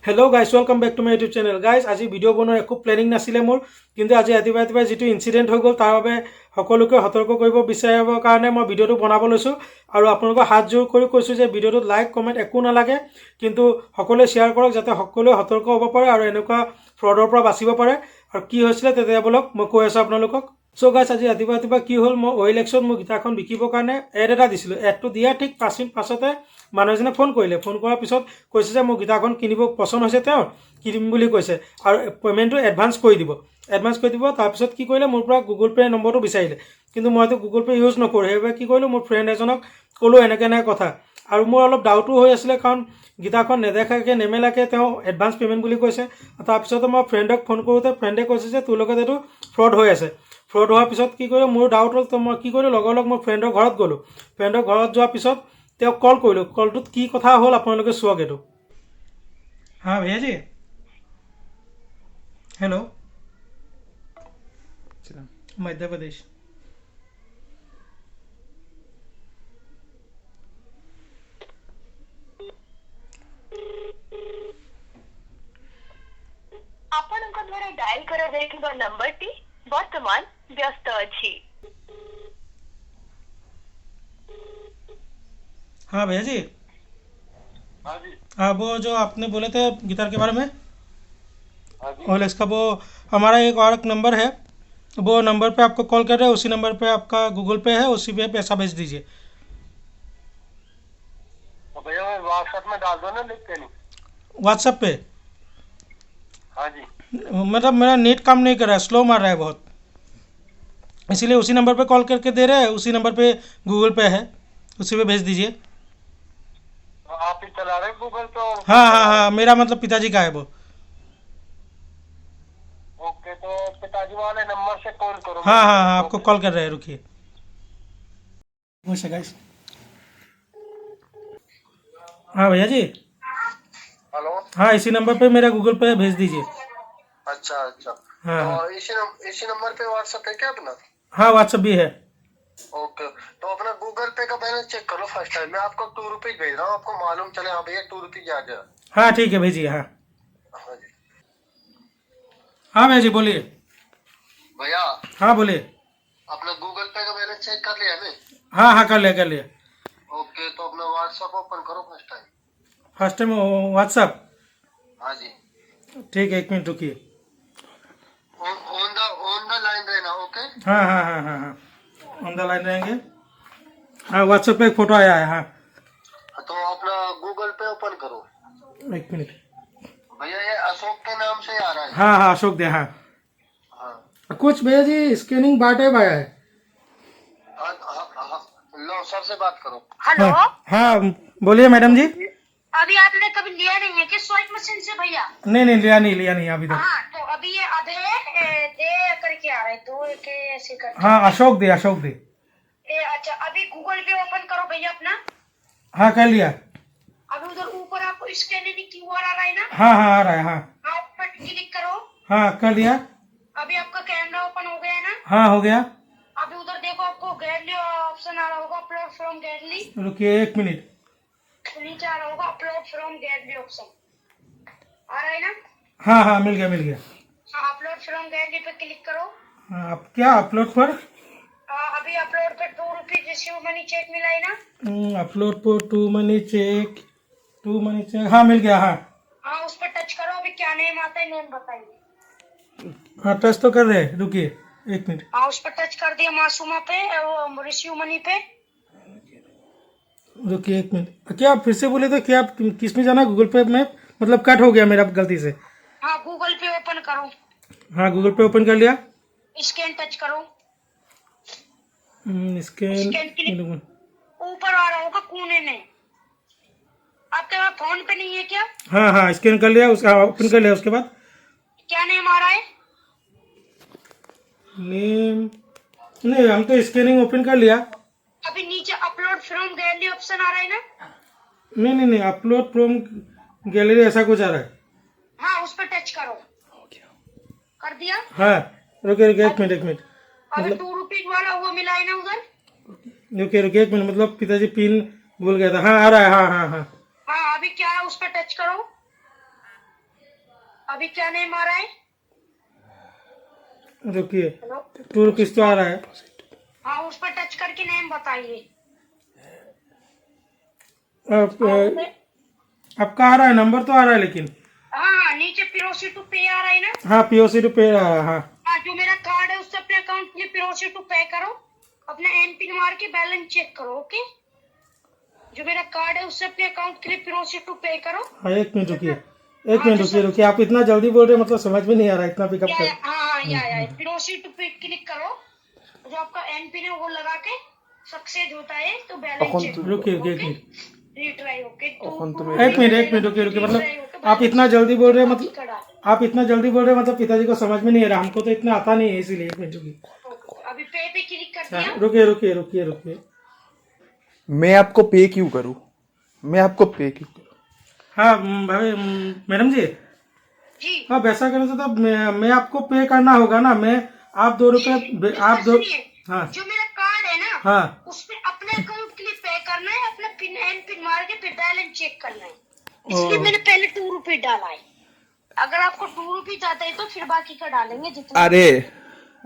Hello guys, welcome back to my YouTube channel. Guys, आज video' বনোৱাৰ একো planning নাছিলে মোৰ, কিন্তু আজি ৰাতিপুৱা যেটো ইনসিডেন্ট হৈ গ'ল তাৰ বাবে সকলোকে সতৰ্ক কৰিব বিচাৰিবৰ কাৰণে মই ভিডিঅ'টো বনাব লৈছোঁ। আৰু আপোনালোকক হাত জোৰ কৰি কৈছোঁ যে ভিডিঅ'টোত লাইক কমেণ্ট একো নালাগে, কিন্তু সকলোৱে শ্বেয়াৰ কৰক যাতে সকলোৱে সতৰ্ক হ'ব পাৰে আৰু এনেকুৱা ফ্ৰডৰ পৰা বাচিব পাৰে। আৰু কি হৈছিলে তেতিয়া বলক মই কৈ আছোঁ আপোনালোকক। সো গাইস, আজি ৰাতিপুৱা কি হ'ল, মই OLX-ত মোৰ গীটাৰখন বিকিবৰ কাৰণে এড এটা দিছিলোঁ। এডটো দিয়া ঠিক 5 মিনিট পাছতে মানুহ এজনে ফোন কৰিলে। ফোন কৰাৰ পিছত কৈছে যে মোৰ গীটাৰখন কিনিব পছন্দ হৈছে, তেওঁৰ কিনিম বুলি কৈছে আৰু পে'মেণ্টটো এডভান্স কৰি দিব। তাৰপিছত কি কৰিলে, মোৰ পৰা গুগল পে' নম্বৰটো বিচাৰিলে, কিন্তু মইতো গুগল পে' ইউজ নকৰোঁ। সেইবাবে কি কৰিলোঁ, মোৰ ফ্ৰেণ্ড এজনক ক'লোঁ এনেকৈ কথা। আৰু মোৰ অলপ ডাউটো হৈ আছিলে, কাৰণ গীটাৰখন নেদেখাকৈ নেমেলাকৈ তেওঁ এডভান্স পে'মেণ্ট বুলি কৈছে। তাৰপিছতে মই ফ্ৰেণ্ডক ফোন কৰোঁতে ফ্ৰেণ্ডে কৈছে যে তোৰ লগত এইটো ফ্ৰড হৈ আছে। ফ্ৰড হোৱাৰ পিছত কি কৰিলোঁ, মোৰ ডাউট হ'ল, তো মই কি কৰিলোঁ, লগ মই ফ্ৰেণ্ডৰ ঘৰত গ'লোঁ। ফ্ৰেণ্ডৰ ঘৰত যোৱাৰ পিছত তেওঁক কল কৰিলোঁ। কলটোত কি কথা হ'ল আপোনালোকে চাওক এইটো। हाँ भैया जी, हेलो, मध्य प्रदेश। ଆପଣଙ୍କ ଦ୍ୱାରା ଡାଏଲ କରାଯାଇଥିବା ନମ୍ବରଟି ବର୍ତ୍ତମାନ ବ୍ୟସ୍ତ ଅଛି। हाँ भैया जी। हाँ जी। हाँ, वो जो आपने बोले थे गिटार के बारे में, हाँ जी। OLX का, वो हमारा एक और नंबर है, वो नंबर पे आपको कॉल कर रहे हैं। उसी नंबर पे आपका गूगल पे है, उसी पे पैसा भेज दीजिए। तो भैया मैं व्हाट्सएप में डाल दो ना लिख के। नहीं, व्हाट्सएप पे हाँ जी। मतलब मेरा नेट काम नहीं कर रहा है, स्लो मार रहा है बहुत, इसीलिए उसी नंबर पे कॉल करके दे रहे हैं। उसी नंबर पे गूगल पे है, उसी पे भेज दीजिए। तो आप ही चला रहे गूगल पे? हाँ हाँ हाँ, मेरा मतलब पिताजी का है वो। ओके, तो पिताजी वाले नंबर से कॉल करो। हाँ हाँ हाँ, आपको कॉल कर रहे हैं, रुकिए। गाइस, हाँ भैया जी। हेलो। हाँ, इसी नंबर पे मेरा गूगल पे भेज दीजिए। अच्छा अच्छा। हाँ हाँ तो इसी नंबर पे व्हाट्सएप है क्या अपना? हाँ, व्हाट्सएप भी है। ओके, तो अपना गूगल पे का बैलेंस चेक करो फर्स्ट टाइम। मैं आपको 2 रुपीज भेज रहा हूँ, आपको मालूम चले हाँ भैया 2 रुपीज आ गया। हाँ ठीक है, भेजिए। हाँ हाँ जी। हाँ भैया जी, बोलिए। भैया हाँ बोलिए। अपना गूगल पे का बैलेंस चेक कर लिया मैं? हाँ हाँ, कर लिया कर लिया। ओके, तो अपना व्हाट्सएप ओपन करो first time. First time WhatsApp? हाँ जी। ठीक है, 1 मिनट रुकिए। ऑन द लाइन रहना। ओके। हाँ हाँ हाँ हाँ हाँ, ऑन द लाइन रहेंगे। हाँ, व्हाट्सएप पे एक फ़ोटो आया है। हाँ, तो अपना गूगल पे ओपन करो। 1 मिनट। भैया ये अशोक के नाम से आ रहा है। हाँ हाँ, अशोक दे। हाँ, हाँ कुछ भैया जी स्कैनिंग बाटे आया है। हाँ, लो सर से बात करो। हेलो, हाँ बोलिए मैडम जी। अभी आपने कभी लिया नहीं है कि स्वाइप मशीन से भैया? नहीं नहीं, लिया नहीं अभी तक। हाँ, तो अभी ये आधे दे करके आ रहे, दो के ऐसे करके। हाँ, अशोक दे। अच्छा, अभी गूगल पे ओपन करो भैया अपना। हाँ, कर लिया। अभी उधर ऊपर आपको स्कैनिंग QR आ रहा है ना? हाँ हाँ, आ रहा है। हाँ हाँ, उस पर क्लिक करो। हाँ, कर लिया। अभी आपका कैमरा ओपन हो गया है ना? हाँ, हो गया। अभी उधर देखो, आपको गैलरी ऑप्शन आ रहा होगा, अपलोड फ्रॉम गैलरी। रुकिए 1 मिनट। नीचे आ रहा होगा अपलोड फ्रॉम गैलरी ऑप्शन, आ रहा है ना? हाँ हाँ, मिल गया। हाँ, अपलोड फ्रॉम गैलरी पे क्लिक करो। हाँ, अब क्या अपलोड पर? अभी अपलोड पे 2 रुपीज रिसीव मनी चेक मिला है ना? अपलोड पर टू मनी चेक। हाँ, मिल गया। हाँ हाँ, उस पर टच करो। अभी क्या नेम आता है, नेम बताइए। हाँ, टच तो कर रहे हैं, रुकिए 1 मिनट। हाँ, उस पर टच कर दिया मासूमा पे, वो रिसीव मनी पे। रुकिए 1 मिनट। क्या आप फिर से बोले थे? क्या आप किस में जाना? गूगल पे में? मतलब कट हो गया मेरा गलती से। हाँ, गूगल पे ओपन करो। हाँ, गूगल पे ओपन कर लिया। स्कैन टच करो। स्कैन क्लिक ऊपर आ रहा होगा कोने में। आपके पास फोन पे नहीं है क्या? हाँ हाँ, स्कैन कर लिया, उसका ओपन कर लिया। उसके बाद क्या नेम आ रहा है? नेम नहीं, हम तो स्कैनिंग ओपन कर लिया। अभी नीचे अपलोड फ्रॉम गैलरी ऑप्शन आ रहा है ना? नहीं, अपलोड फ्रॉम गैलरी ऐसा कुछ आ रहा है। हाँ, उस पर टच करो। कर दिया? हाँ, रुकिए 1 मिनट। अभी मतलब 2 रुपीज वाला वो मिला है ना उधर? रुकिए 1 मिनट। मतलब पिताजी पिन भूल गया था। हाँ, आ रहा है। हाँ हाँ हाँ हाँ, अभी क्या है, उस पर टच करो। अभी क्या नेम आ रहा है? रुकिए, हेलो, 2 रुपीज तो आ रहा है। हाँ उस पर टच करके नेम बताइए। आपका आ रहा है, नंबर तो आ रहा है लेकिन। हाँ नीचे पीओसी टू पे आ रहा है ना। हाँ पीओसी टू पे रहा है। हाँ हाँ जो मेरा कार्ड है उससे अपने अकाउंट के लिए पीओसी टू पे करो, अपना एम पिन मार के बैलेंस चेक करो। ओके, जो मेरा कार्ड है उससे अपने अकाउंट के लिए पीओसी टू पे करो। हाँ, 1 मिनट रुकिए, 1 मिनट रुकिए, आप इतना जल्दी बोल रहे हैं, मतलब समझ में नहीं आ रहा, इतना पिकअप कर। हाँ या पीओसी टू पे क्लिक करो, जो आपका एम पिन है वो लगा के सक्सेस होता है तो बैलेंस चेक करो। रुकिए, रिट्राई ओके। 1 मिनट रुकिए, मतलब आप इतना जल्दी बोल रहे हैं, मतलब पिताजी को समझ में नहीं आ रहा, हमको तो इतना आता नहीं है, इसीलिए 1 मिनट रुकिए। अभी पे क्लिक कर दिया। रुकिए। मैं आपको पे क्यों करूं? हाँ भाई, मैडम जी, जी हाँ वैसा करने से तो मैं आपको पे करना होगा ना। मैं आप 2 रुपए, आप 2। सुनिए, हाँ जो मेरा कार्ड है ना हाँ उसमें अपने अकाउंट के लिए पे करना है, अपना पिन एम पिन मार के फिर बैलेंस चेक करना है, इसलिए मैंने पहले 2 रुपए डाला है। अगर आपको 2 रुपीज आता है तो फिर बाकी का डालेंगे जितना।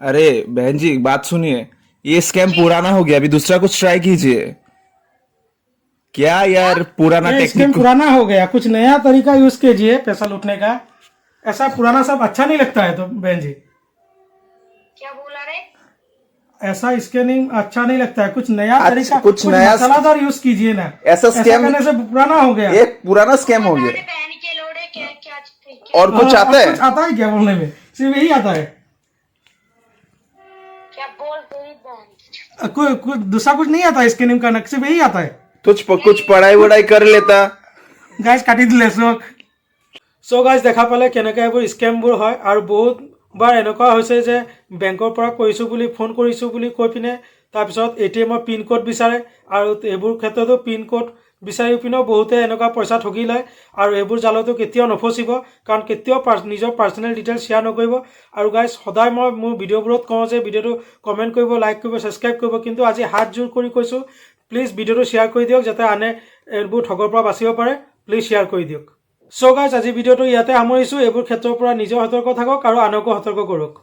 अरे बहन जी, बात सुनिए, ये स्कैम पुराना हो गया, अभी दूसरा कुछ ट्राई कीजिए। क्या यार, पुराना ये स्कीम टेक्निक। पुराना हो गया, कुछ नया तरीका यूज कीजिए पैसा लूटने का। ऐसा पुराना सब अच्छा नहीं लगता है। तो बहन जी, क्या बोला रे? ऐसा स्कैनिंग अच्छा नहीं लगता है, कुछ नया तरीका, कुछ नया मसालादार यूज कीजिए ना। ऐसा स्कैम करने से पुराना हो गया। ये पुराना स्कैम हो गया। अरे बहन के लोड़े क्या क्या और कुछ आता है? कुछ आता है क्या बोलने में? सिर्फ यही आता है, क्या बोल रही बहन? कोई दूसरा कुछ नहीं आता स्कैनिंग करना, सिर्फ यही आता है। कुछ पढ़ाई वढ़ाई कर लेता। গাইজ কাটি দিলে। চ' গাইজ দেখা পালে কেনেকৈ এইবোৰ স্কেমবোৰ হয়, আৰু বহুতবাৰ এনেকুৱা হৈছে যে বেংকৰ পৰা কৰিছোঁ বুলি, ফোন কৰিছোঁ বুলি কৈ পিনে তাৰপিছত ATM-ৰ পিন কোড বিচাৰে, আৰু এইবোৰ ক্ষেত্ৰতো পিন কোড বিচাৰি পিনেও বহুতে এনেকুৱা পইচা ঠগি লয়। আৰু এইবোৰ জালতো কেতিয়াও নফচিব, কাৰণ কেতিয়াও নিজৰ পাৰ্চনেল ডিটেইলছ শ্বেয়াৰ নকৰিব। আৰু গাইজ সদায় মই মোৰ ভিডিঅ'বোৰত কওঁ যে ভিডিঅ'টো কমেণ্ট কৰিব, লাইক কৰিব, ছাবস্ক্ৰাইব কৰিব, কিন্তু আজি হাত জোৰ কৰি কৈছোঁ, প্লিজ ভিডিঅ'টো শ্বেয়াৰ কৰি দিয়ক, যাতে আনে এইবোৰ ঠগৰ পৰা বাচিব পাৰে। প্লিজ শ্বেয়াৰ কৰি দিয়ক। চ' গাইজ আজি ভিডিঅ'টো ইয়াতে সামৰিছোঁ। এইবোৰ ক্ষেত্ৰৰ পৰা নিজেও সতৰ্ক থাকক আৰু আনকো সতৰ্ক কৰক।